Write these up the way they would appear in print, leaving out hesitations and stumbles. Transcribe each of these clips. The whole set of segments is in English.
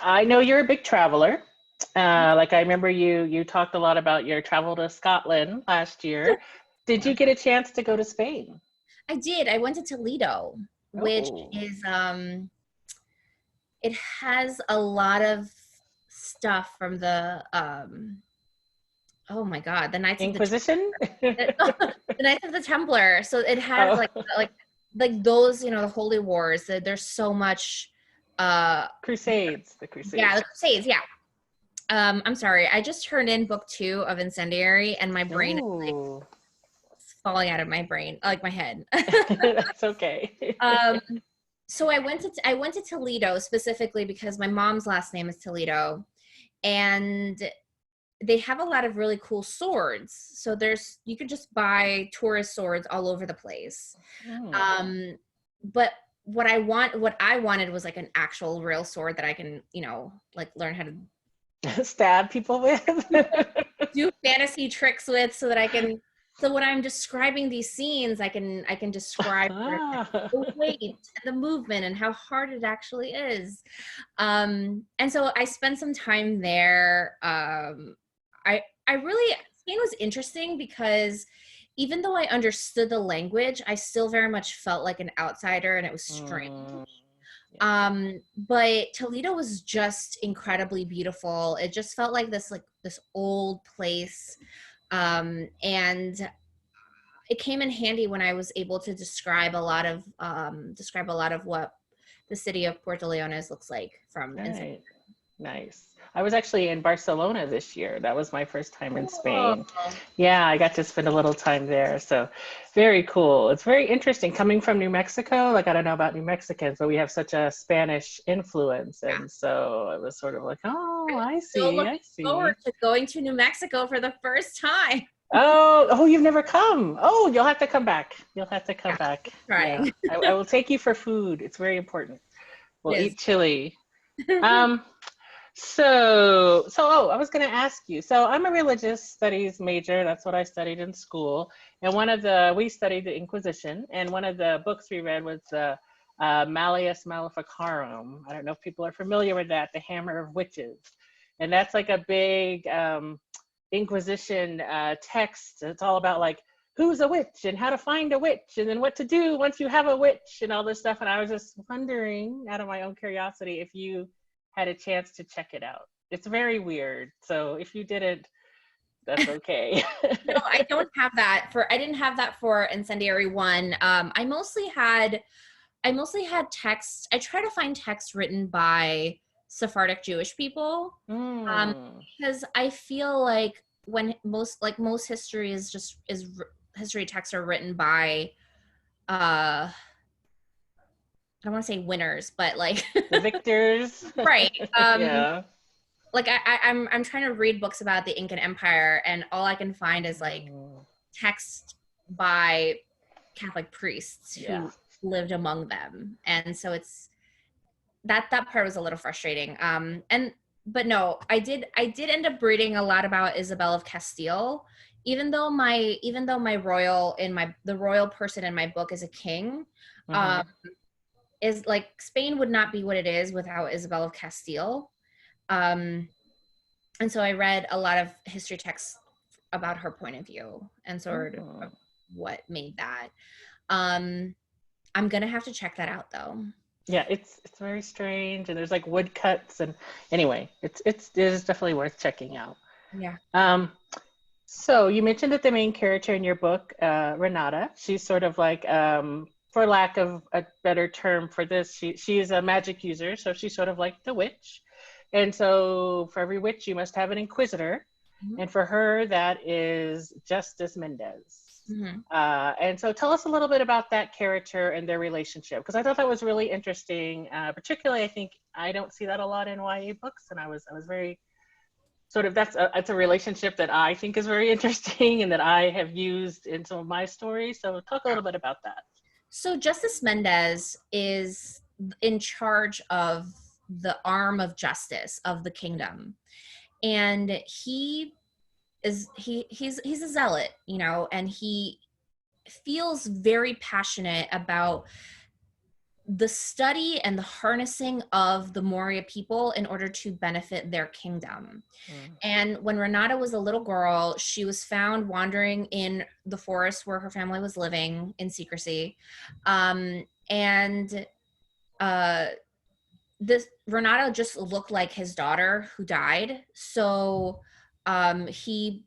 I know you're a big traveler. Like I remember you talked a lot about your travel to Scotland last year. Did you get a chance to go to Spain? I did. I went to Toledo, which Oh, is it has a lot of stuff from the oh my God, the Knights of the Inquisition? the Knights of the Templar. So it has Oh, like those, the Holy Wars. There's so much Crusades, the yeah, Crusades. the Crusades, yeah. I'm sorry. I just turned in book 2 of Incendiary and my brain is like Oh, falling out of my brain, like my head. that's okay. um so I went to Toledo specifically because my mom's last name is Toledo, and they have a lot of really cool swords. So you could just buy tourist swords all over the place. Hmm. But what I wanted was like an actual real sword that I can, like learn how to Stab people with? do fantasy tricks with, so when I'm describing these scenes, I can describe Ah. the weight and the movement and how hard it actually is. And so I spent some time there. I really Spain was interesting because even though I understood the language, I still very much felt like an outsider, and it was strange. Mm, yeah. But Toledo was just incredibly beautiful. It just felt like this old place. And it came in handy when I was able to describe a lot of what the city of Puerto Leones looks like from inside. Right. Nice. I was actually in Barcelona this year. That was my first time in Cool. Spain. Yeah, I got to spend a little time there. So very cool. It's very interesting coming from New Mexico. Like, I don't know about New Mexicans, but we have such a Spanish influence. Yeah. And so it was sort of like, oh, I Still see, I looking forward see. to going to New Mexico for the first time. Oh, you've never come. Oh, you'll have to come back. You'll have to come Yeah, back. Yeah, trying. I will take you for food. It's very important. We'll It eat chili. Um, oh, I was going to ask you. So I'm a religious studies major. That's what I studied in school. And we studied the Inquisition. And one of the books we read was Malleus Maleficarum. I don't know if people are familiar with that, the Hammer of Witches. And that's like a big Inquisition text. It's all about like who's a witch and how to find a witch and then what to do once you have a witch and all this stuff. And I was just wondering, out of my own curiosity, if you had a chance to check it out. It's very weird. So if you didn't, that's okay. No, I don't have that I didn't have that for Incendiary 1. I mostly had texts. I try to find texts written by Sephardic Jewish people, Mm, because I feel like when most history history texts are written by I don't want to say winners, but like the victors. right. Yeah. Like I'm trying to read books about the Incan Empire, and all I can find is like Mm, text by Catholic priests yeah. who lived among them, and so it's that part was a little frustrating. But no, I did end up reading a lot about Isabel of Castile, even though the royal person in my book is a king. Hmm. um is like Spain would not be what it is without Isabel of Castile. um and so I read a lot of history texts about her point of view and sort of Hmm. what made that. I'm gonna have to check that out though. Yeah, it's very strange, and there's like woodcuts, and anyway, it is definitely worth checking out. Yeah. Um, So you mentioned that the main character in your book, Renata, she's sort of like, for lack of a better term for this, she is a magic user, so she's sort of like the witch. And so for every witch, you must have an inquisitor, Mhm. and for her, that is Justice Mendez. Mhm. And so tell us a little bit about that character and their relationship, because I thought that was really interesting. Particularly, I think I don't see that a lot in YA books, and I was very sort of it's a relationship that I think is very interesting and that I have used in some of my stories. So talk a little bit about that. So Justice Mendez is in charge of the arm of justice of the kingdom, and he's a zealot, and he feels very passionate about the study and the harnessing of the Moria people in order to benefit their kingdom. And when Renata was a little girl, she was found wandering in the forest where her family was living in secrecy. And this Renata just looked like his daughter who died. So he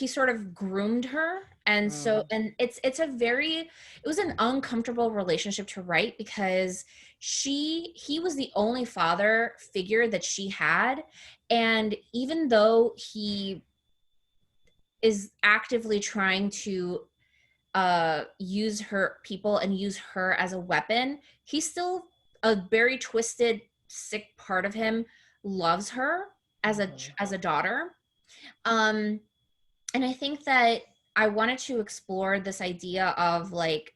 sort of groomed her. And so, and it was an uncomfortable relationship to write, because he was the only father figure that she had. And even though he is actively trying to use her people and use her as a weapon, he's still a very twisted, sick part of him loves her as a daughter. And I think that I wanted to explore this idea of like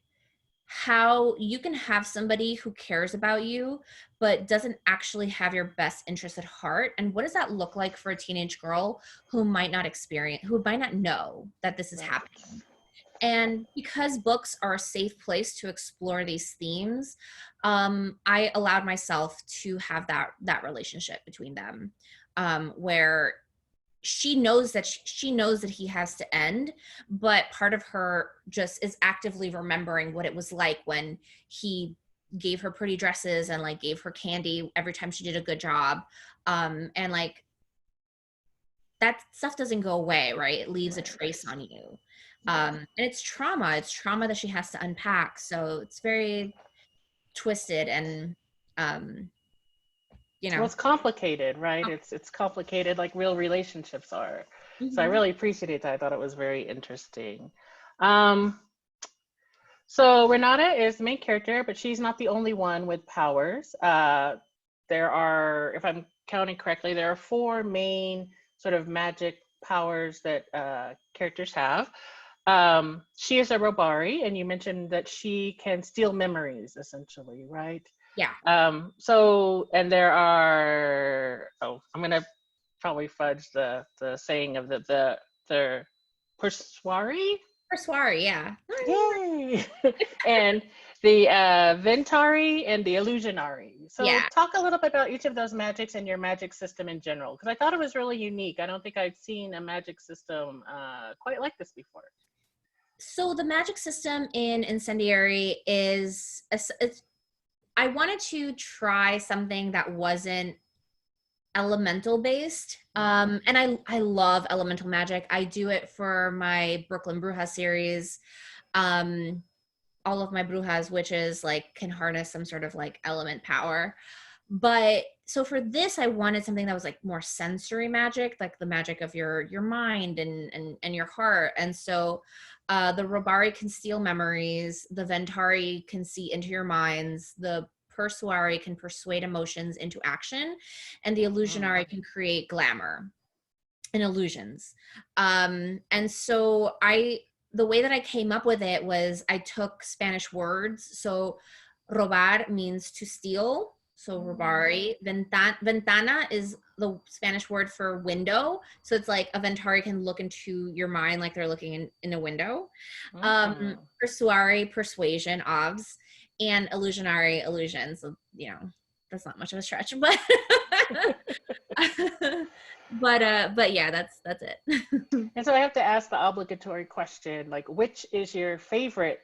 how you can have somebody who cares about you but doesn't actually have your best interest at heart, and what does that look like for a teenage girl who might not know that this is happening. And because books are a safe place to explore these themes, I allowed myself to have that relationship between them, where she knows that he has to end, but part of her just is actively remembering what it was like when he gave her pretty dresses and like gave her candy every time she did a good job. And like that stuff doesn't go away, right? It leaves a trace on you. And it's trauma that she has to unpack. So it's very twisted and, well, it's complicated, right? It's complicated like real relationships are. So I really appreciate that. I thought it was very interesting. So Renata is the main character, but she's not the only one with powers. There are, if I'm counting correctly, there are 4 main sort of magic powers that characters have. She is a Robari, and you mentioned that she can steal memories, essentially, right? Yeah. So, and there are, I'm gonna probably fudge the saying of the Persuari? Persuari, yeah. Yay! And the Ventari and the Illusionari. So talk a little bit about each of those magics and your magic system in general, because I thought it was really unique. I don't think I've seen a magic system quite like this before. So the magic system in Incendiary is, I wanted to try something that wasn't elemental based. And I love elemental magic. I do it for my Brooklyn Bruja series. All of my brujas, witches, like can harness some sort of like element power. But so for this, I wanted something that was like more sensory magic, like the magic of your mind and your heart. And so the Robari can steal memories, the Ventari can see into your minds, the Persuari can persuade emotions into action, and the Illusionari can create glamour and illusions. And so the way that I came up with it was I took Spanish words. So robar means to steal. So robari. Ventana is the Spanish word for window. So it's like a Ventari can look into your mind like they're looking in a window. Persuari, persuasion, obs, and illusionary, illusions. So, you know, that's not much of a stretch, but but yeah, that's it. And so I have to ask the obligatory question, like, which is your favorite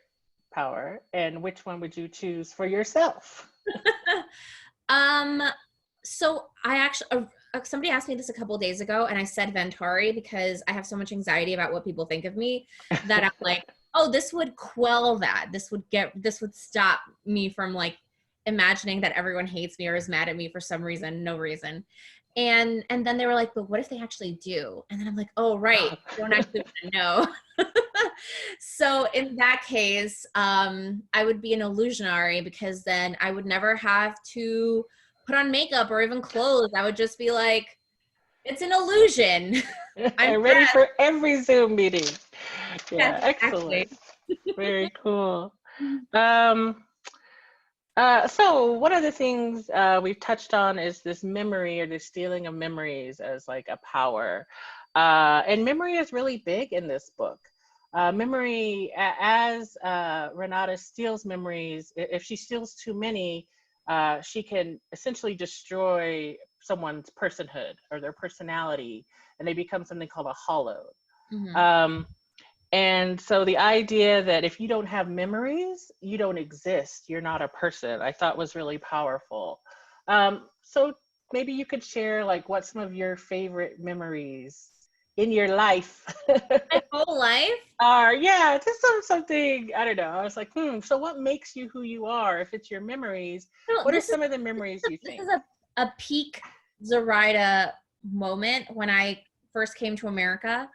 power and which one would you choose for yourself? So I actually, somebody asked me this a couple of days ago, and I said Ventari because I have so much anxiety about what people think of me that I'm like, oh, this would quell that. This would stop me from like imagining that everyone hates me or is mad at me for some reason, no reason. And then they were like, but what if they actually do? And then I'm like, oh, right. You don't actually want to know. So in that case, I would be an illusionary, because then I would never have to put on makeup or even clothes. I would just be like, it's an illusion. I'm ready for every Zoom meeting. Yeah, yes, excellent. Very cool. So one of the things we've touched on is this memory, or the stealing of memories as like a power. And memory is really big in this book. memory, as Renata steals memories, if she steals too many, she can essentially destroy someone's personhood or their personality, and they become something called a hollow. And so the idea that if you don't have memories, you don't exist, you're not a person, I thought was really powerful. So maybe you could share like what some of your favorite memories in your life My whole life are. Yeah, just something, I don't know. I was like, so what makes you who you are? If it's your memories, what are some of the memories you think? This is a peak Zoraida moment when I first came to America.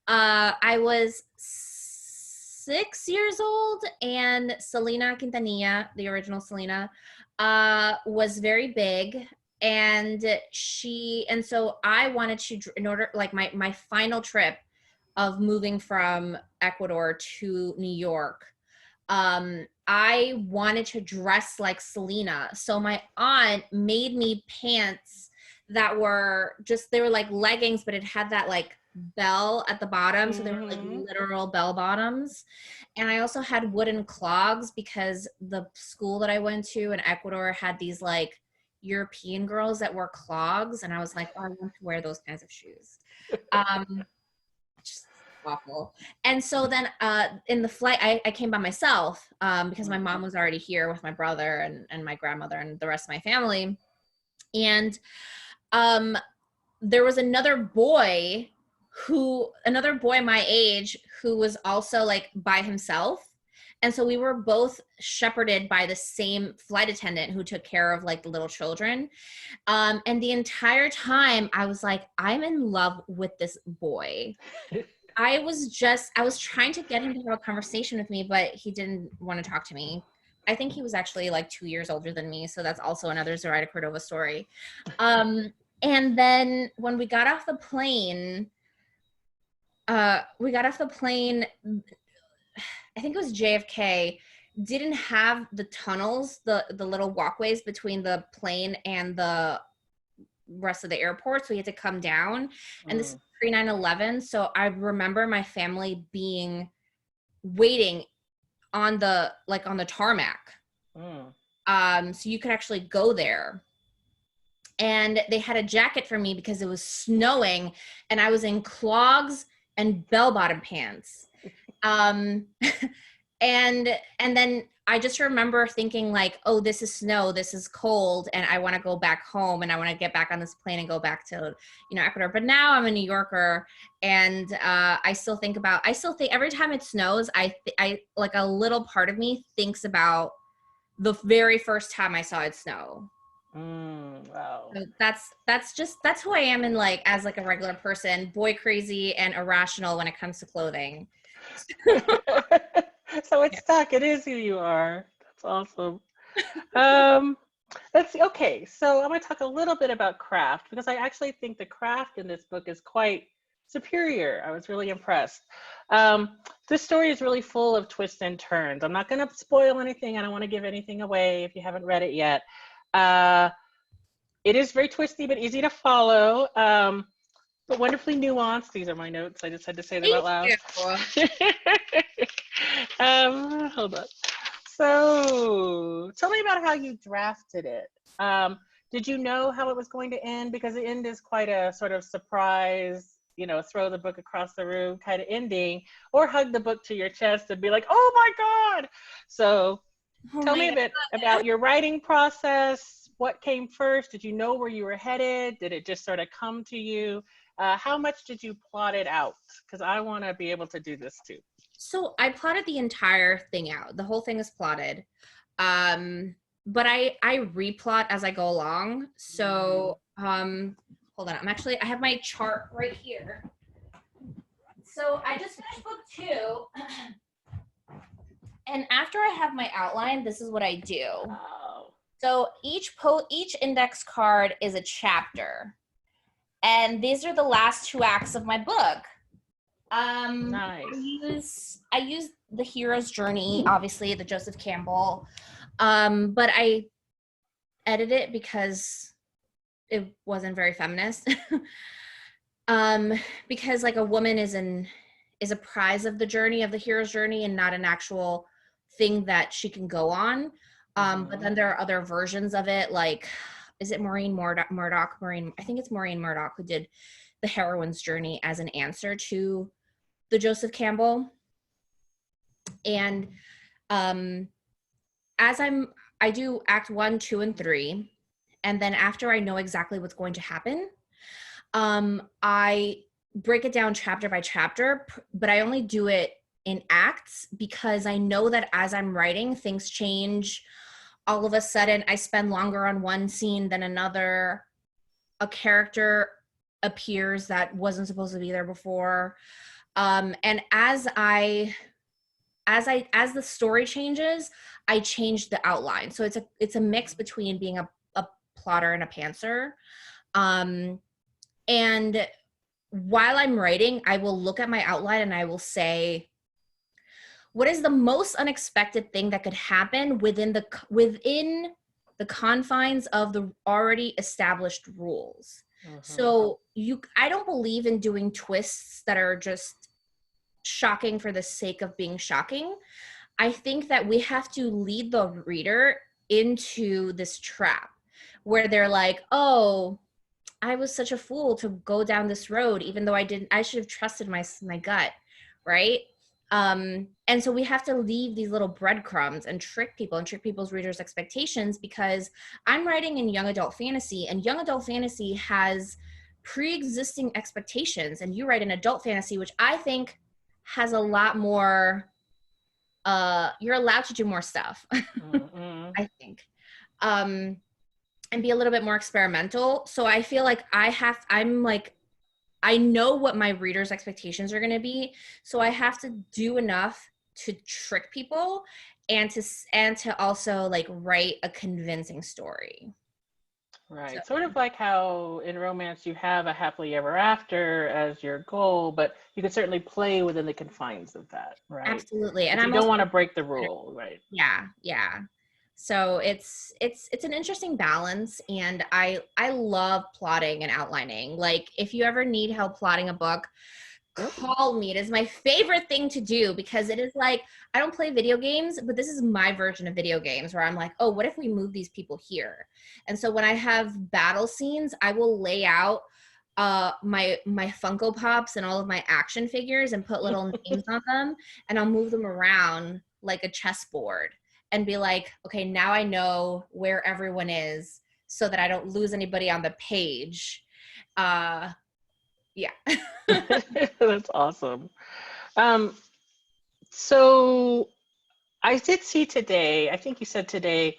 I was 6 years old, and Selena Quintanilla, the original Selena, was very big. And so I wanted to, in order, like my final trip of moving from Ecuador to New York, I wanted to dress like Selena. So my aunt made me pants that were they were like leggings, but it had that like bell at the bottom. So they were like literal bell bottoms. And I also had wooden clogs because the school that I went to in Ecuador had these like European girls that wore clogs. And I was like, oh, I want to wear those kinds of shoes. Just awful. And so then in the flight, I came by myself because my mom was already here with my brother and my grandmother and the rest of my family. And there was another boy my age who was also like by himself. And so we were both shepherded by the same flight attendant who took care of like the little children. And the entire time I was like, I'm in love with this boy. I was trying to get him to have a conversation with me, but he didn't want to talk to me. I think he was actually like 2 years older than me. So that's also another Zoraida Cordova story. And then when we got off the plane, I think it was JFK, didn't have the tunnels, the little walkways between the plane and the rest of the airport. So we had to come down. And this is pre 9/11. So I remember my family waiting on the tarmac. So you could actually go there. And they had a jacket for me because it was snowing and I was in clogs and bell-bottom pants. And then I just remember thinking like, oh, this is snow, this is cold, and I want to go back home and I want to get back on this plane and go back to, Ecuador. But now I'm a New Yorker, and I still think every time it snows, I like a little part of me thinks about the very first time I saw it snow. Wow. So that's who I am in like as like a regular person, boy crazy and irrational when it comes to clothing. So it's stuck. It is who you are. That's awesome. Let's see. Okay, so I'm going to talk a little bit about craft because I actually think the craft in this book is quite superior. I was really impressed. This story is really full of twists and turns. I'm not going to spoil anything. I don't want to give anything away if you haven't read it yet. It is very twisty but easy to follow. But wonderfully nuanced. These are my notes. I just had to say them out loud. Hold on. So tell me about how you drafted it. Did you know how it was going to end? Because the end is quite a sort of surprise, throw the book across the room kind of ending, or hug the book to your chest and be like, oh my God. So tell me a bit about your writing process. What came first? Did you know where you were headed? Did it just sort of come to you? How much did you plot it out? Because I want to be able to do this too. So I plotted the entire thing out. The whole thing is plotted. But I replot as I go along. So hold on. I have my chart right here. So I just finished book 2. And after I have my outline, this is what I do. So each index card is a chapter. And these are the last 2 acts of my book. Nice. I use the hero's journey, obviously, the Joseph Campbell, but I edit it because it wasn't very feminist. Because like a woman is is a prize of the journey, of the hero's journey, and not an actual thing that she can go on. But then there are other versions of it, like, is it Maureen Murdoch? I think it's Maureen Murdoch who did the heroine's journey as an answer to the Joseph Campbell. And I do act 1, 2, and 3. And then after I know exactly what's going to happen, I break it down chapter by chapter, but I only do it in acts because I know that as I'm writing, things change. All of a sudden, I spend longer on one scene than another. A character appears that wasn't supposed to be there before. And as the story changes, I change the outline. So it's a mix between being a plotter and a pantser. And while I'm writing, I will look at my outline and I will say, what is the most unexpected thing that could happen within the confines of the already established rules? So I don't believe in doing twists that are just shocking for the sake of being shocking. I think that we have to lead the reader into this trap where they're like, oh, I was such a fool to go down this road, even though I should have trusted my gut, right? And so we have to leave these little breadcrumbs and trick people's readers' expectations, because I'm writing in young adult fantasy, and young adult fantasy has pre-existing expectations, and you write in adult fantasy, which I think has a lot more, you're allowed to do more stuff, I think. And be a little bit more experimental. So I feel like I know what my readers' expectations are going to be. So I have to do enough to trick people and to also like write a convincing story. Right. So. Sort of like how in romance you have a happily ever after as your goal, but you can certainly play within the confines of that, right? Absolutely. And you don't want to break the rule, right? Yeah. So it's an interesting balance, and I love plotting and outlining. Like, if you ever need help plotting a book, call me. It is my favorite thing to do, because it is like, I don't play video games, but this is my version of video games where I'm like, oh, what if we move these people here? And so when I have battle scenes, I will lay out my Funko Pops and all of my action figures and put little names on them, and I'll move them around like a chessboard and be like, okay, now I know where everyone is so that I don't lose anybody on the page. Yeah. That's awesome. So I did see today, I think you said today,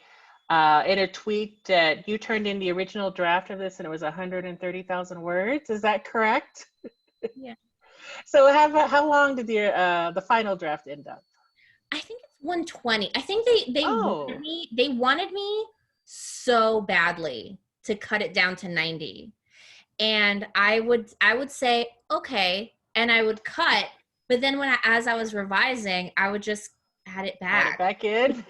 in a tweet that you turned in the original draft of this and it was 130,000 words. Is that correct? Yeah. So how long did the final draft end up? I think it's 120. I think they wanted me so badly to cut it down to 90. And I would say, okay, and I would cut, but then as I was revising, I would just add it back. Add it back in.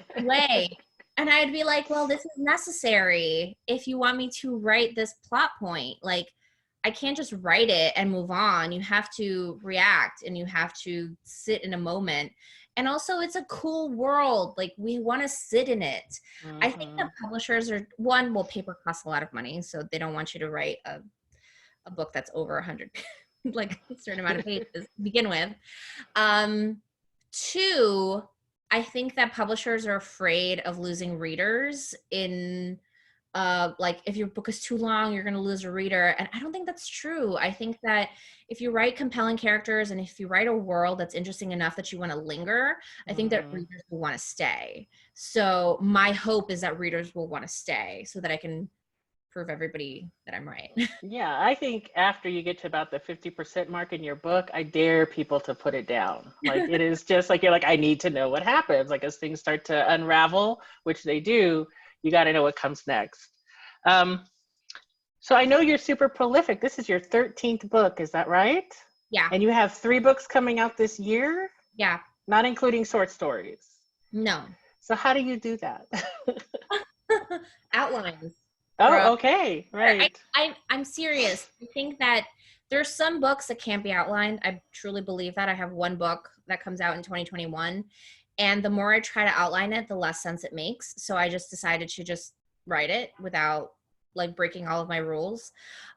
And I'd be like, well, this is necessary if you want me to write this plot point. Like, I can't just write it and move on. You have to react and you have to sit in a moment. And also, it's a cool world. Like, we want to sit in it. I think that publishers paper costs a lot of money, so they don't want you to write a book that's over 100, like a certain amount of pages to begin with. 2, I think that publishers are afraid of losing readers in, like, if your book is too long, you're going to lose a reader. And I don't think that's true. I think that if you write compelling characters and if you write a world that's interesting enough that you want to linger, I think that readers will want to stay. So my hope is that readers will want to stay so that I can prove everybody that I'm right. Yeah, I think after you get to about the 50% mark in your book, I dare people to put it down. Like, it is just like, you're like, I need to know what happens. Like, as things start to unravel, which they do, you got to know what comes next. So I know you're super prolific. This is your 13th book, is that right? Yeah. And you have 3 books coming out this year? Yeah. Not including short stories? No. So how do you do that? Outlines. Oh, okay, right. I'm serious. I think that there's some books that can't be outlined. I truly believe that. I have one book that comes out in 2021, and the more I try to outline it, the less sense it makes. So I just decided to just write it without like breaking all of my rules.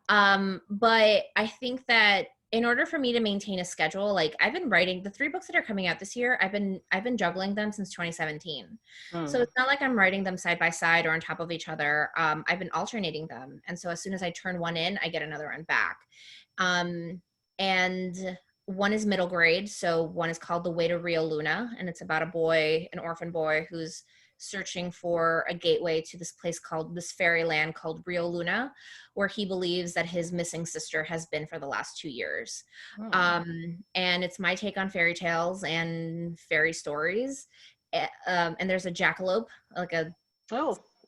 But I think that in order for me to maintain a schedule, like I've been writing the 3 books that are coming out this year, I've been juggling them since 2017. So it's not like I'm writing them side by side or on top of each other. I've been alternating them. And so as soon as I turn one in, I get another one back. And one is middle grade. So one is called The Way to Rio Luna. And it's about a boy, an orphan boy who's searching for a gateway to this place called this fairyland called Rio Luna, where he believes that his missing sister has been for the last 2 years. And it's my take on fairy tales and fairy stories. And there's a jackalope, like a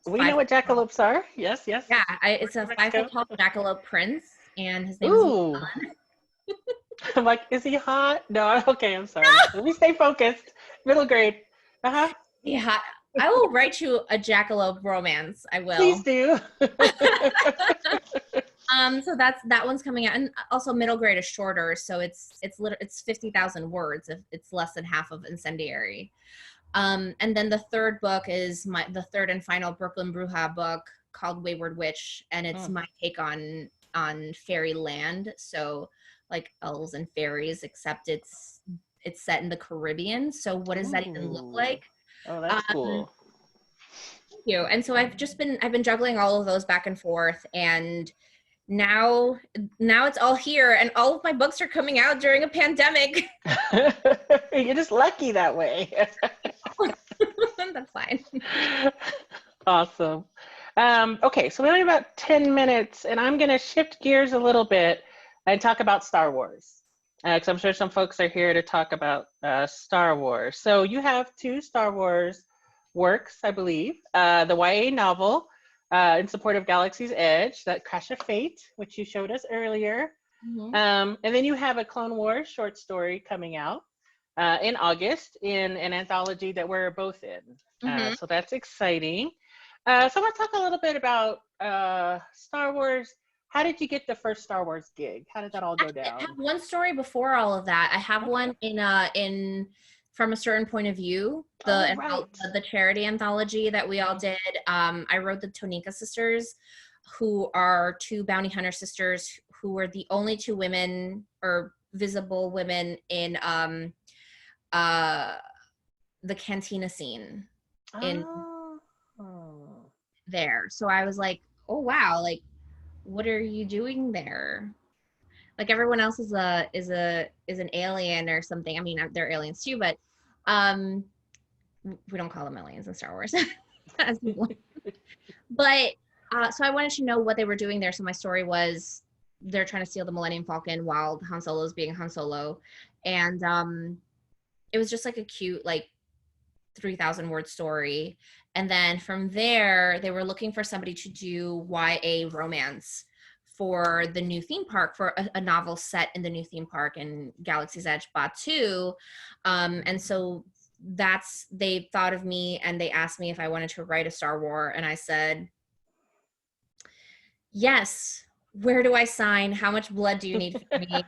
we know what jackalopes are. Yes. Yeah, it's a 5-foot-tall jackalope prince, and his name is I'm like, is he hot? No, okay, I'm sorry. Let me stay focused. Middle grade. Yeah, I will write you a jackalope romance. I will. Please do. So that one's coming out, and also middle grade is shorter, so it's 50,000 words. It's less than half of Incendiary. And then the third book is the third and final Brooklyn Bruja book called Wayward Witch, and it's my take on fairyland. So like elves and fairies, except it's set in the Caribbean. So what does that even look like? Oh, that's cool. Thank you. And so I've been juggling all of those back and forth, and now it's all here, and all of my books are coming out during a pandemic. You're just lucky that way. That's fine. Awesome. Okay, so we only have about 10 minutes, and I'm going to shift gears a little bit and talk about Star Wars, because I'm sure some folks are here to talk about Star Wars. So you have 2 Star Wars works, I believe. The YA novel, In Support of Galaxy's Edge, that Crash of Fate, which you showed us earlier. And then you have a Clone Wars short story coming out in August in an anthology that we're both in. So that's exciting. So I want to talk a little bit about Star Wars. How did you get the first Star Wars gig? How did that all go down? I have one story before all of that. I have one in From a Certain Point of View, the charity anthology that we all did. I wrote the Tonika sisters, who are 2 bounty hunter sisters who were the only 2 women or visible women in the cantina scene in there. So I was like, oh wow, like what are you doing there? Like everyone else is an alien or something. I mean, they're aliens too, but we don't call them aliens in Star Wars. But so I wanted to know what they were doing there. So my story was they're trying to steal the Millennium Falcon while Han Solo's being Han Solo, and it was just like a cute like 3,000 word story. And then from there, they were looking for somebody to do YA romance for the new theme park, for a novel set in the new theme park in Galaxy's Edge, Batuu. And so they thought of me and they asked me if I wanted to write a Star Wars. And I said, yes. Where do I sign? How much blood do you need from me?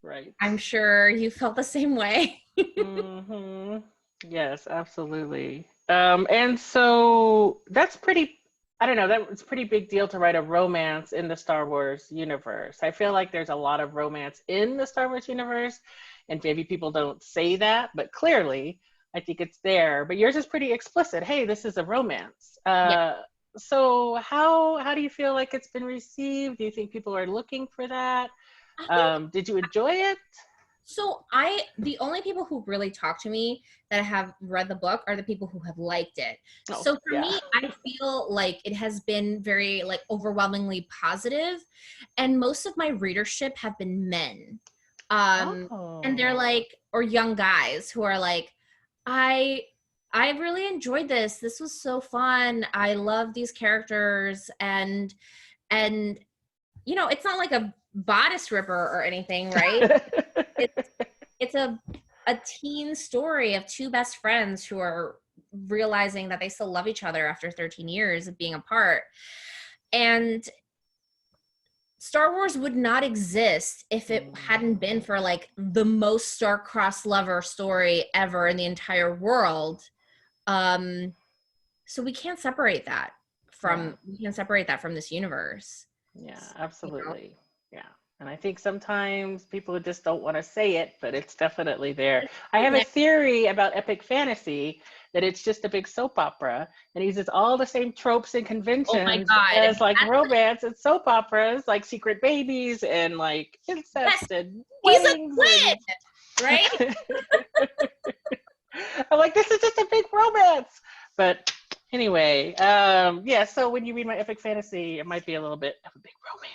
Right. I'm sure you felt the same way. Yes, absolutely. And so that's pretty, I don't know, it's a pretty big deal to write a romance in the Star Wars universe. I feel like there's a lot of romance in the Star Wars universe, and maybe people don't say that, but clearly I think it's there. But yours is pretty explicit. Hey, this is a romance. Yeah. So how do you feel like it's been received? Do you think people are looking for that? Did you enjoy it? So the only people who really talk to me that have read the book are the people who have liked it. So for me, I feel like it has been very like overwhelmingly positive, and most of my readership have been men. And they're like, or young guys who are like, I really enjoyed this. This was so fun. I love these characters, and you know, it's not like a bodice ripper or anything, right? it's a teen story of 2 best friends who are realizing that they still love each other after 13 years of being apart. And Star Wars would not exist if it hadn't been for like the most star-crossed lover story ever in the entire world. So we can't separate that from this universe. Yeah, You know? absolutely. Yeah. And I think sometimes people just don't want to say it, but it's definitely there. I have a theory about epic fantasy that it's just a big soap opera and it uses all the same tropes and Oh my conventions God. as like romance and soap operas, like secret babies and like incest and He's a weddings twin, right? I'm like, this is just a big romance. But anyway, yeah, so when you read my epic fantasy, it might be a little bit of a big romance.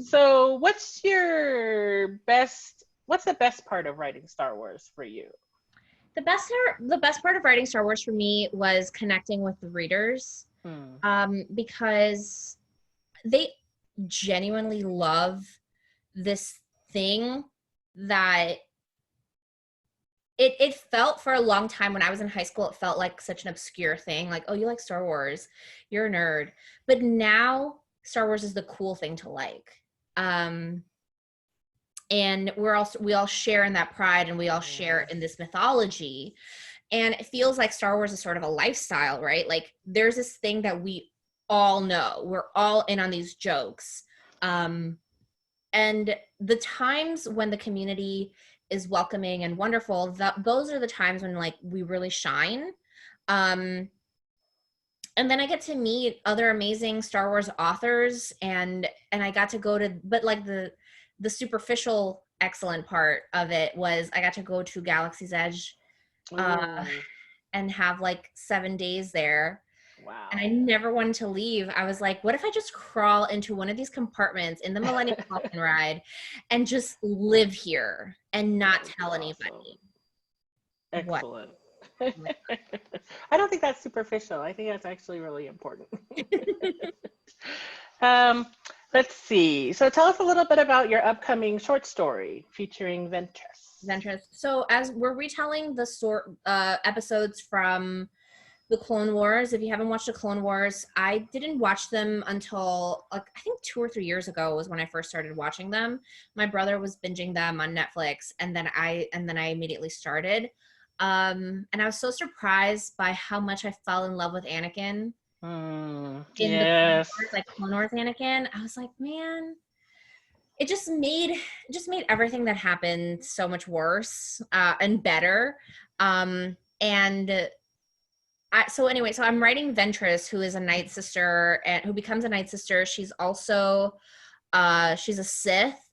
So what's the best part of writing Star Wars for you? The best part of writing Star Wars for me was connecting with the readers, because they genuinely love this thing that it felt for a long time when I was in high school, it felt like such an obscure thing. Like, oh, you like Star Wars, you're a nerd. But now Star Wars is the cool thing to like. And we all share in that pride, and we all share in this mythology. And it feels like Star Wars is sort of a lifestyle, right? Like there's this thing that we all know. We're all in on these jokes. And the times when the community is welcoming and wonderful, those are the times when like we really shine. And then I get to meet other amazing Star Wars authors, and I got to go to, but like the superficial excellent part of it was I got to go to Galaxy's Edge and have like 7 days there. Wow. And I never wanted to leave. I was like, what if I just crawl into one of these compartments in the Millennium Falcon ride and just live here and not tell anybody? Excellent. I don't think that's superficial. I think that's actually really important. Let's see. So tell us a little bit about your upcoming short story featuring Ventress. So as we're retelling the episodes from the Clone Wars. If you haven't watched the Clone Wars, I didn't watch them until like I think 2 or 3 years ago was when I first started watching them. My brother was binging them on Netflix, and then I immediately started. And I was so surprised by how much I fell in love with Anakin. In the Clone Wars, like Clone Wars Anakin, I was like, man, it just made everything that happened so much worse and better. So I'm writing Ventress, who is a Night Sister and who becomes a Night Sister. She's also she's a Sith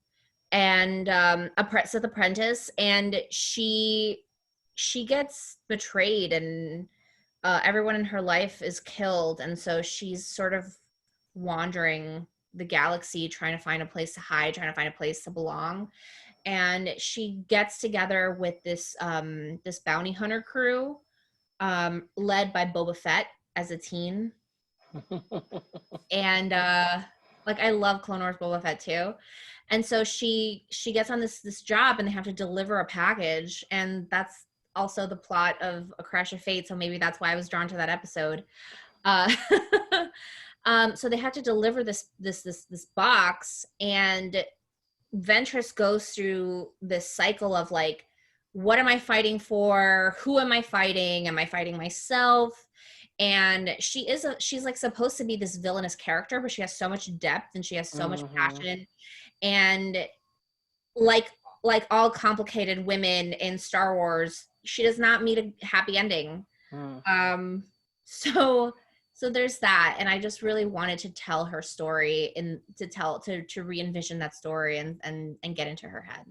and a Sith apprentice, and she gets betrayed, and everyone in her life is killed, and so she's sort of wandering the galaxy trying to find a place to hide, trying to find a place to belong. And she gets together with this this bounty hunter crew led by Boba Fett as a teen. And like I love Clone Wars Boba Fett too. And so she gets on this job, and they have to deliver a package, and that's also the plot of A Crash of Fate, so maybe that's why I was drawn to that episode. So they have to deliver this box, and Ventress goes through this cycle of like, what am I fighting for? Who am I fighting? Am I fighting myself? And she's like supposed to be this villainous character, but she has so much depth and she has so much passion. And like all complicated women in Star Wars, she does not meet a happy ending. So there's that, and I just really wanted to tell her story and to re-envision that story and get into her head.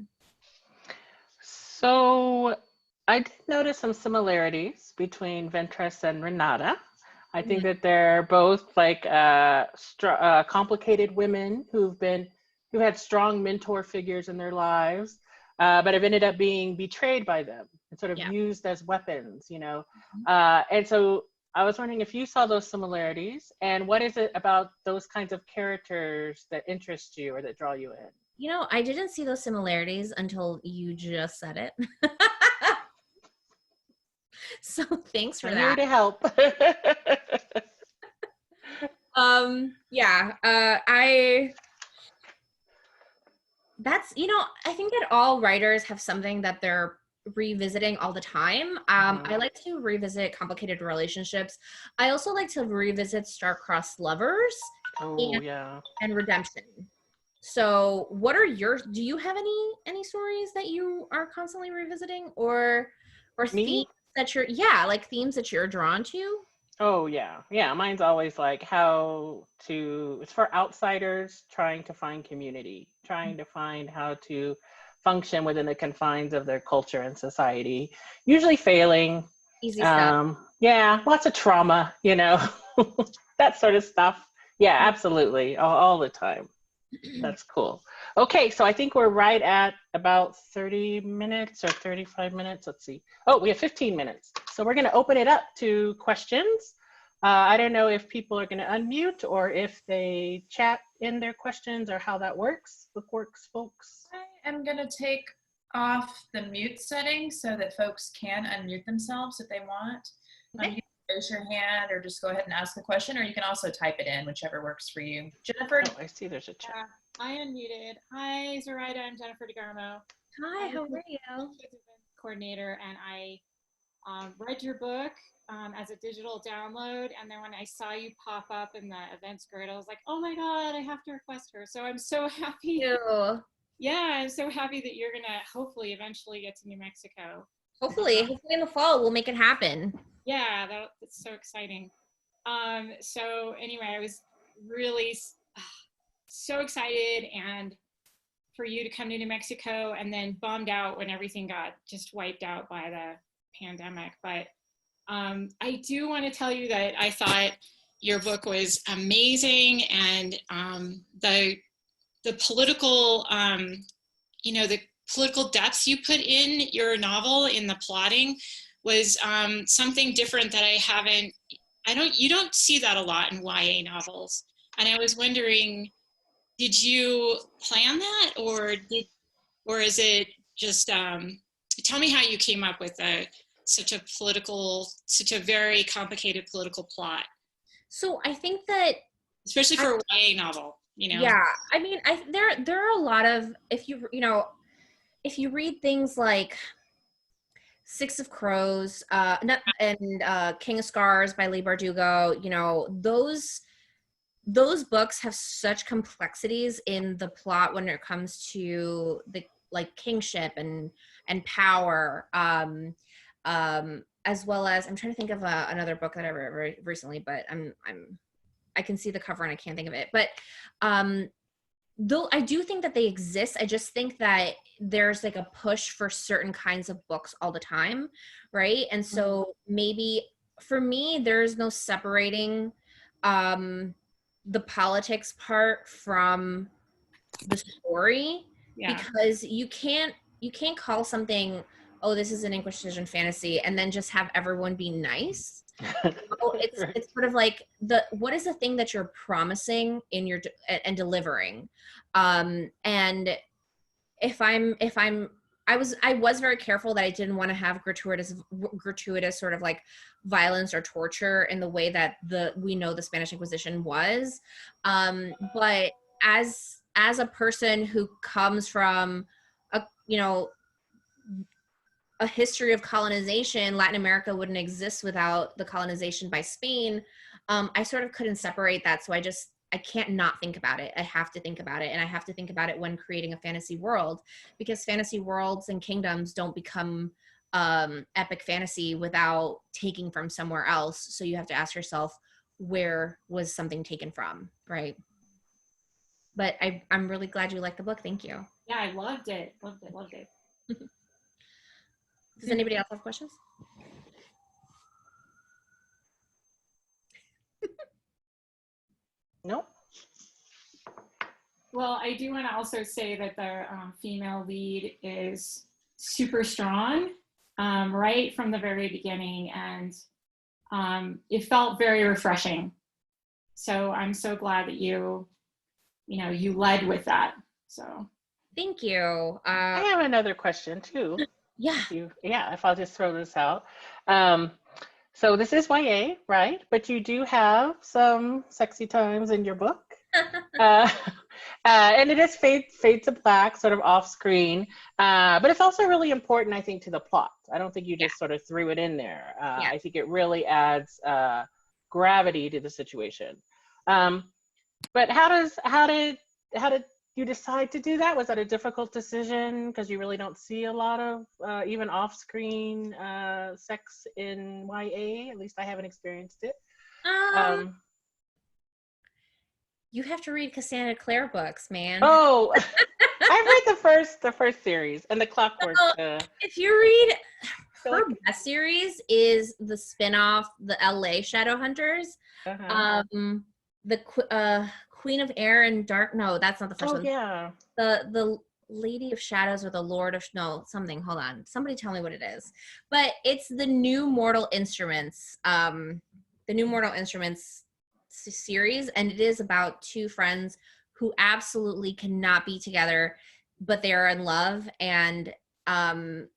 So I did notice some similarities between Ventress and Renata. I think that they're both like complicated women who had strong mentor figures in their lives, but have ended up being betrayed by them and sort of used as weapons, you know. And so I was wondering if you saw those similarities, and what is it about those kinds of characters that interest you or that draw you in? You know, I didn't see those similarities until you just said it. So thanks for that. I'm here to help. Yeah, that's, I think that all writers have something that they're revisiting all the time. I like to revisit complicated relationships. I also like to revisit star-crossed lovers Oh, yeah. and redemption. So what are do you have any stories that you are constantly revisiting, or Me? themes that like themes that you're drawn to? Oh, yeah. Yeah, mine's always like it's for outsiders trying to find community, trying to find how to function within the confines of their culture and society, usually failing. Easy stuff. Yeah, lots of trauma, that sort of stuff. Yeah, absolutely. All the time. That's cool. Okay, so I think we're right at about 30 minutes or 35 minutes. Let's see. Oh, we have 15 minutes. So we're going to open it up to questions. I don't know if people are going to unmute or if they chat in their questions or how that works. Bookworks, folks. I am going to take off the mute setting so that folks can unmute themselves if they want. Okay. You can raise your hand or just go ahead and ask the question, or you can also type it in, whichever works for you. Jennifer? Oh, I see there's a chat. I unmuted. Hi, Zoraida. I'm Jennifer DeGarmo. Hi, how are you? Kids event coordinator, and I read your book as a digital download, and then when I saw you pop up in the events grid, I was like, oh my god, I have to request her. So I'm so happy. Ew. Yeah, I'm so happy that you're gonna hopefully eventually get to New Mexico. Hopefully in the fall we'll make it happen. Yeah, that's so exciting. So anyway, I was really so excited and for you to come to New Mexico, and then bummed out when everything got just wiped out by the pandemic. But I do want to tell you that I thought your book was amazing, and the political, the political depths you put in your novel in the plotting was something different that you don't see that a lot in YA novels. And I was wondering, did you plan that, or is it just, tell me how you came up with such a very complicated political plot. So I think that, especially for a YA novel, Yeah, I mean, there are a lot of, if you read things like Six of Crows, and King of Scars by Leigh Bardugo, those books have such complexities in the plot when it comes to the kingship and power, as well as, I'm trying to think of another book that I read recently, but I can see the cover and I can't think of it. But though I do think that they exist, I just think that there's a push for certain kinds of books all the time, right? And so maybe for me, there's no separating the politics part from the story, because you can't call something, oh, this is an Inquisition fantasy, and then just have everyone be nice. It's sort of like what is the thing that you're promising in your and delivering, and I was very careful that I didn't want to have gratuitous sort of violence or torture in the way that we know the Spanish Inquisition was, but as a person who comes from a history of colonization, Latin America wouldn't exist without the colonization by Spain. I sort of couldn't separate that. So I can't not think about it. I have to think about it. And I have to think about it when creating a fantasy world, because fantasy worlds and kingdoms don't become epic fantasy without taking from somewhere else. So you have to ask yourself, where was something taken from, right? But I'm really glad you liked the book. Thank you. Yeah, I loved it. Loved it. Does anybody else have questions? Nope. Well, I do want to also say that the female lead is super strong, right from the very beginning, and it felt very refreshing. So I'm so glad that you led with that. So thank you. I have another question too. Yeah. If I'll just throw this out. So this is YA, right? But you do have some sexy times in your book. uh, and it is fade to black, sort of off screen. But it's also really important, I think, to the plot. I don't think you just sort of threw it in there. I think it really adds gravity to the situation. But how did you decide to do that? Was that a difficult decision because you really don't see a lot of even off-screen sex in YA? At least I haven't experienced it. You have to read Cassandra Clare books, man. Oh, I read the first series and the Clockwork. If you read her best series is the spinoff, the LA Shadowhunters. The Queen of Air and Dark. No, that's not the first one. Yeah. The Lady of Shadows or the Lord of something. Hold on, somebody tell me what it is. But it's the New Mortal Instruments. The New Mortal Instruments series, and it is about two friends who absolutely cannot be together, but they are in love. And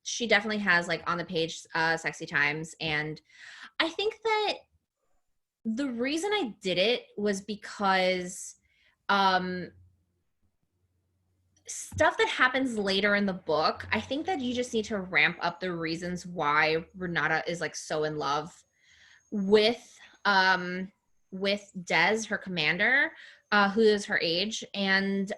she definitely has like on the page sexy times, and I think that the reason I did it was because stuff that happens later in the book, I think that you just need to ramp up the reasons why Renata is like so in love with Des, her commander, who is her age. And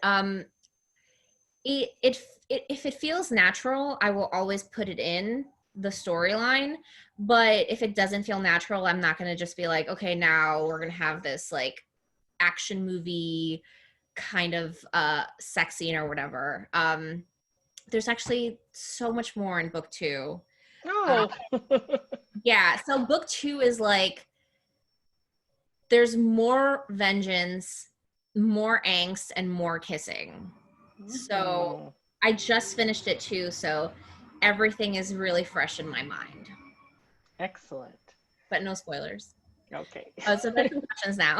if it feels natural, I will always put it in the storyline. But if it doesn't feel natural, I'm not going to just be like, okay, now we're going to have this like action movie kind of sex scene or whatever. There's actually so much more in book 2. Oh. Yeah, so book 2 is like, there's more vengeance, more angst, and more kissing. So I just finished it too, so everything is really fresh in my mind. Excellent. But no spoilers. Okay. Oh, so the questions now.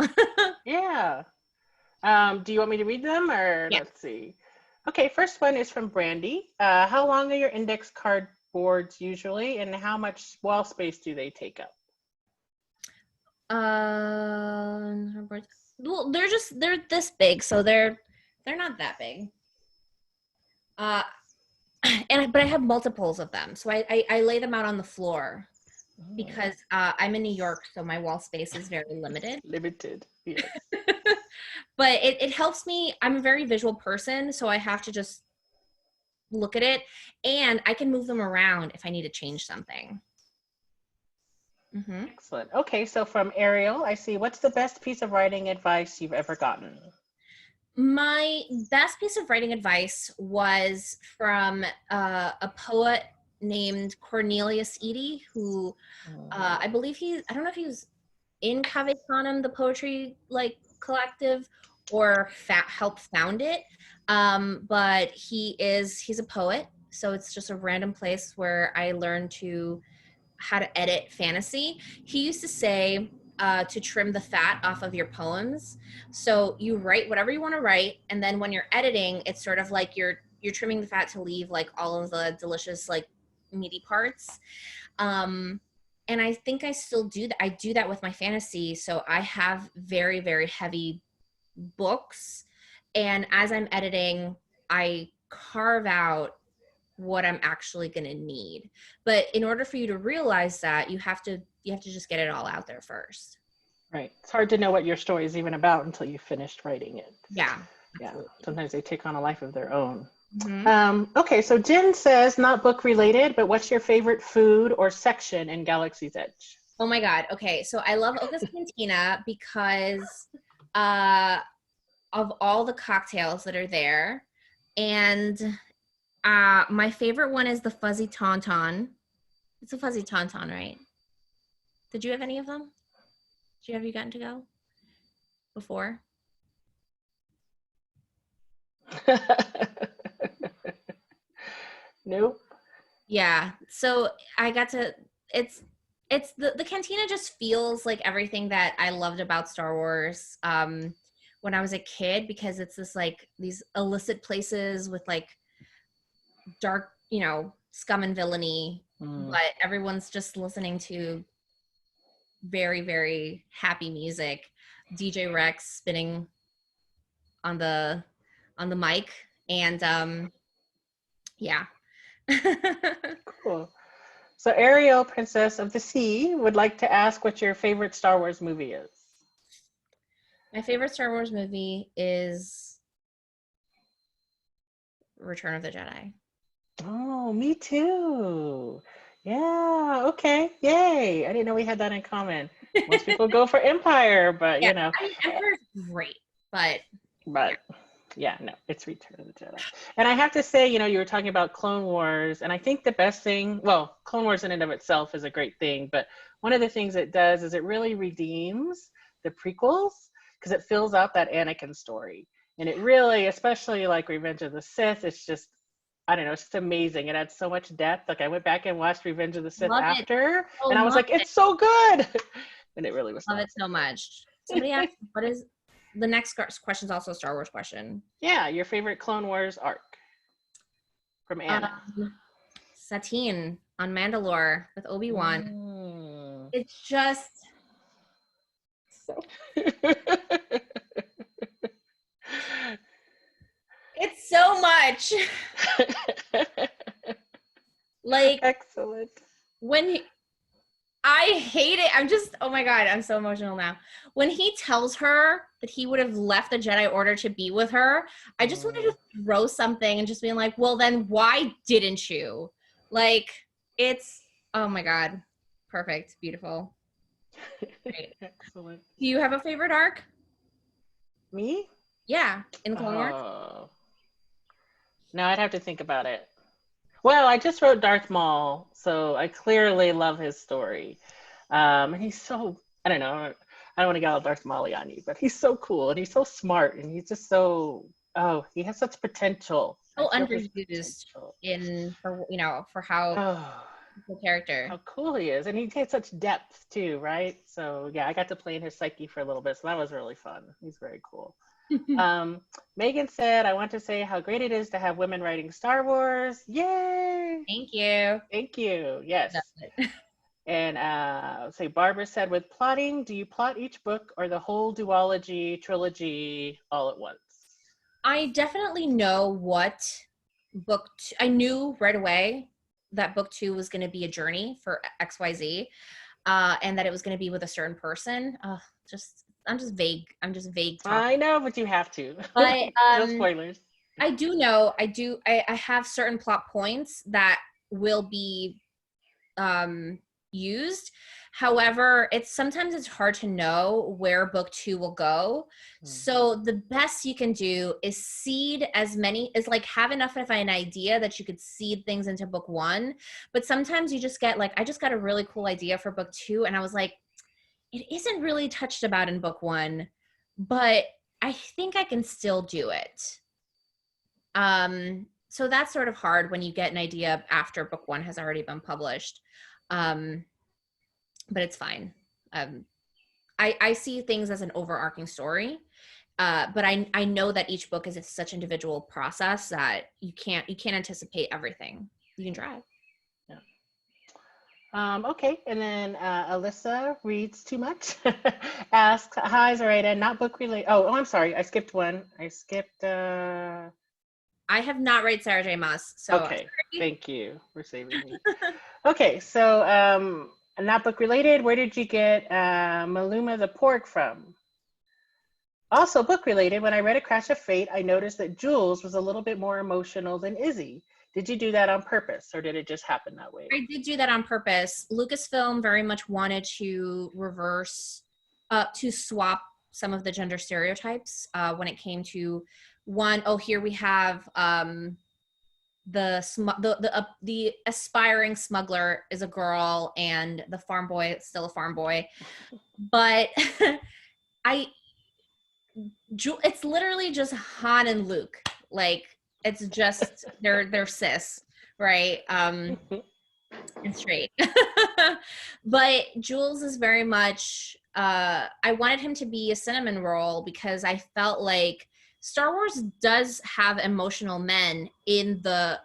Yeah. Do you want me to read them or let's see? Okay, first one is from Brandy. How long are your index card boards usually, and how much wall space do they take up? Well, they're this big, so they're not that big. But I have multiples of them, so I lay them out on the floor because I'm in New York, so my wall space is very limited. Yes. But it helps me. I'm a very visual person, so I have to just look at it, and I can move them around if I need to change something. Excellent. Okay, so from Ariel, I see, what's the best piece of writing advice you've ever gotten? My best piece of writing advice was from a poet named Cornelius Eady, who I believe I don't know if he was in Canon, the poetry like collective, or helped found it. But he's a poet, so it's just a random place where I learned how to edit fantasy. He used to say to trim the fat off of your poems. So you write whatever you want to write, and then when you're editing, it's sort of like you're trimming the fat to leave like all of the delicious like meaty parts. And I think I still do that. I do that with my fantasy. So I have very, very heavy books, and as I'm editing, I carve out what I'm actually going to need. But in order for you to realize that, you have to just get it all out there first. Right. It's hard to know what your story is even about until you finished writing it. Yeah. Yeah. Sometimes they take on a life of their own. Okay, so Jen says, not book related, but what's your favorite food or section in Galaxy's Edge? Oh my God. Okay, so I love Oka's Cantina because of all the cocktails that are there. And my favorite one is the Fuzzy Tauntaun. It's a Fuzzy Tauntaun, right? Did you have any of them? Have you gotten to go before? Nope. Yeah, so I got to, it's the cantina just feels like everything that I loved about Star Wars when I was a kid, because it's this like these illicit places with like dark, scum and villainy, but everyone's just listening to very, very happy music. DJ Rex spinning on the mic, and yeah. Cool. So Ariel, Princess of the Sea, would like to ask what your favorite Star Wars movie is. My favorite Star Wars movie is Return of the Jedi. Oh, me too. Yeah, okay. Yay. I didn't know we had that in common. Most people go for Empire, but Yeah, you know. I mean, Empire's great, but yeah, no, it's Return of the Jedi. And I have to say, you know, you were talking about Clone Wars, and I think the best thing, well, Clone Wars in and of itself is a great thing, but one of the things it does is it really redeems the prequels because it fills out that Anakin story. And it really, especially like Revenge of the Sith, it's just, I don't know, it's just amazing. It adds so much depth. Like I went back and watched Revenge of the Sith Love it. after, Oh, and I was love like, it's so good. And it really was. love it so much. Somebody asked, what is the next question is also a Star Wars question. Yeah, your favorite Clone Wars arc from Anna. Satine on Mandalore with Obi-Wan. Mm. It's just so it's so much. Like Excellent. when I hate it. I'm just, oh my God, I'm so emotional now. When he tells her that he would have left the Jedi Order to be with her, I just wanted to throw something and just being like, well, then why didn't you? Like, it's, oh my God, perfect, beautiful. Great. Excellent. Do you have a favorite arc? Me? Yeah, in the Clone Wars? No, I'd have to think about it. Well, I just wrote Darth Maul, so I clearly love his story. And he's so, I don't know, I don't want to get all Darth Maul on you, but he's so cool and he's so smart and he's just so, he has such potential. So underused for how the character. How cool he is. And he has such depth too, right? So yeah, I got to play in his psyche for a little bit, so that was really fun. He's very cool. Megan said, I want to say how great it is to have women writing Star Wars. Yay! Thank you. Thank you. Yes. And say Barbara said, with plotting, do you plot each book or the whole duology trilogy all at once? I definitely know what I knew right away that book 2 was going to be a journey for XYZ, and that it was going to be with a certain person. I'm just vague. Talking. I know, but you have to. But no spoilers. I do know. I have certain plot points that will be used. However, sometimes it's hard to know where book 2 will go. Mm-hmm. So the best you can do is seed have enough of an idea that you could seed things into book 1. But sometimes you just get I just got a really cool idea for book 2, and I was like, it isn't really touched about in book 1, but I think I can still do it. So that's sort of hard when you get an idea after book 1 has already been published. But it's fine. I see things as an overarching story, but I know that each book is such individual process that you can't anticipate everything. You can try. Okay, and then Alyssa reads too much. Asks, hi Zoraida, not book related. Oh, I'm sorry, I skipped one. I have not read Sarah J. Maas. So okay, thank you for saving me. Okay, so not book related. Where did you get Maluma the pork from? Also book related. When I read A Crash of Fate, I noticed that Jules was a little bit more emotional than Izzy. Did you do that on purpose, or did it just happen that way? I did do that on purpose. Lucasfilm very much wanted to to swap some of the gender stereotypes when it came to here we have the aspiring smuggler is a girl and the farm boy is still a farm boy. But it's literally just Han and Luke. It's just they're cis, right? And straight. But Jules is very much I wanted him to be a cinnamon roll because I felt like Star Wars does have emotional men no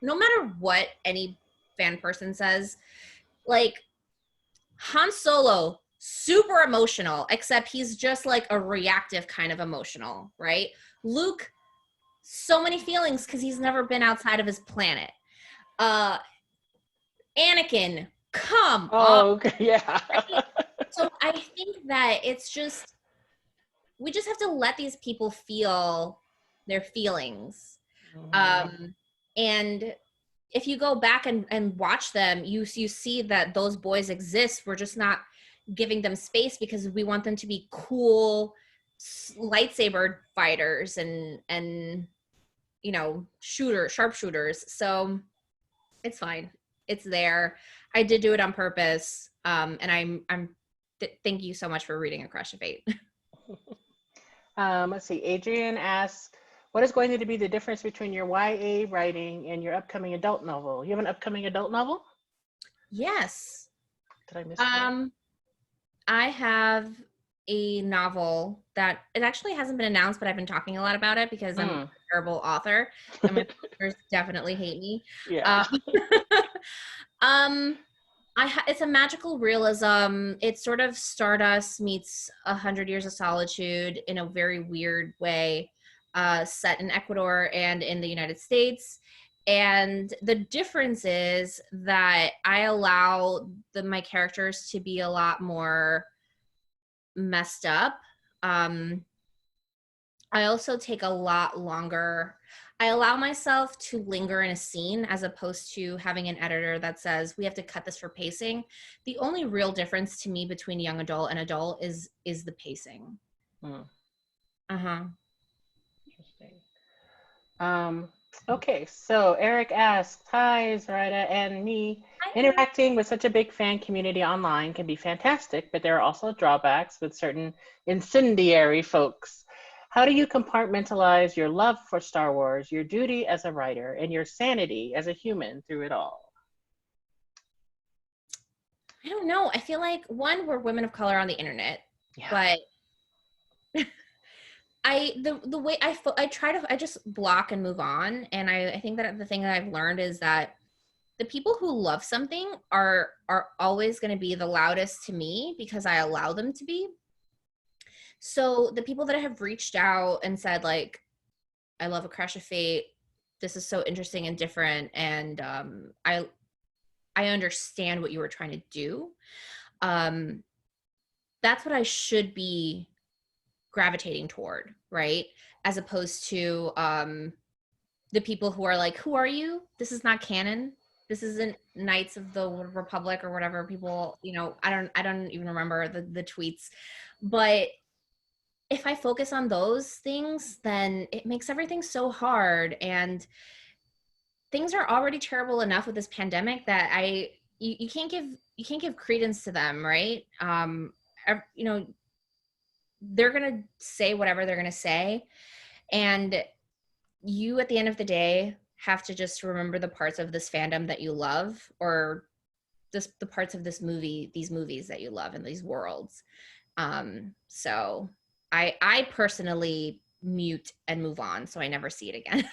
matter what any fan person says, Han Solo super emotional, except he's just like a reactive kind of emotional, right? Luke, so many feelings because he's never been outside of his planet. Anakin, come on. Okay, yeah. So I think that it's just, we just have to let these people feel their feelings. And if you go back and watch them, you see that those boys exist. We're just not giving them space because we want them to be cool lightsaber fighters and you know, sharpshooters. So it's fine. It's there. I did do it on purpose. And thank you so much for reading A Crush of Fate. Let's see. Adrian asks, what is going to be the difference between your YA writing and your upcoming adult novel? You have an upcoming adult novel? Yes. Did I miss that? I have a novel that it actually hasn't been announced, but I've been talking a lot about it because I'm a terrible author and my publishers definitely hate me. Yeah. It's a magical realism. It's sort of Stardust meets 100 Years of Solitude in a very weird way, set in Ecuador and in the United States. And the difference is that I allow my characters to be a lot more messed up. I also take a lot longer. I allow myself to linger in a scene as opposed to having an editor that says we have to cut this for pacing. The only real difference to me between young adult and adult is the pacing. Interesting. Okay, so Eric asks, hi, Zoraida and me. Interacting with such a big fan community online can be fantastic, but there are also drawbacks with certain incendiary folks. How do you compartmentalize your love for Star Wars, your duty as a writer, and your sanity as a human through it all? I don't know. I feel like, one, we're women of color on the internet, but the way I just block and move on. And I think that the thing that I've learned is that the people who love something are always going to be the loudest to me because I allow them to be. So the people that have reached out and said, like, I love A Crush of Fate, this is so interesting and different, and I understand what you were trying to do. That's what I should be gravitating toward, right? As opposed to the people who are like, who are you? This is not canon. This isn't Knights of the Republic or whatever people, you know, I don't even remember the tweets. But if I focus on those things, then it makes everything so hard. And things are already terrible enough with this pandemic that you can't give credence to them, right? You know, they're gonna say whatever they're gonna say, and you, at the end of the day, have to just remember the parts of this fandom that you love, or just the parts of these movies that you love, and these worlds. So I personally mute and move on, so I never see it again.